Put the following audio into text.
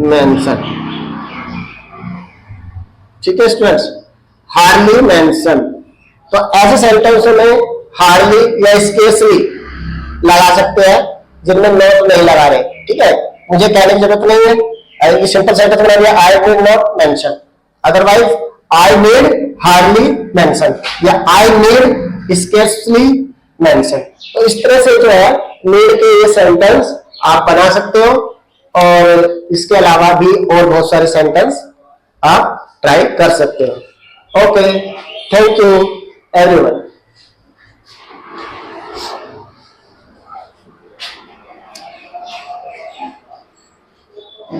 Mention, ठीक है students, hardly mention. तो ऐसे सेंटेंस में हार्डली या स्केर्सली लगा सकते हैं जिनमें नॉट नहीं लगा रहे, ठीक है, मुझे कहने की जरूरत नहीं है, ये सिंपल सेंटेंस बना दिया, I need not mention, otherwise I need hardly mention या आई नीड स्केर्सली मेंशन। तो इस तरह से जो है नीड के ये सेंटेंस आप बना सकते हो, और इसके अलावा भी और बहुत सारे सेंटेंस आप ट्राई कर सकते हो। Okay, thank you everyone.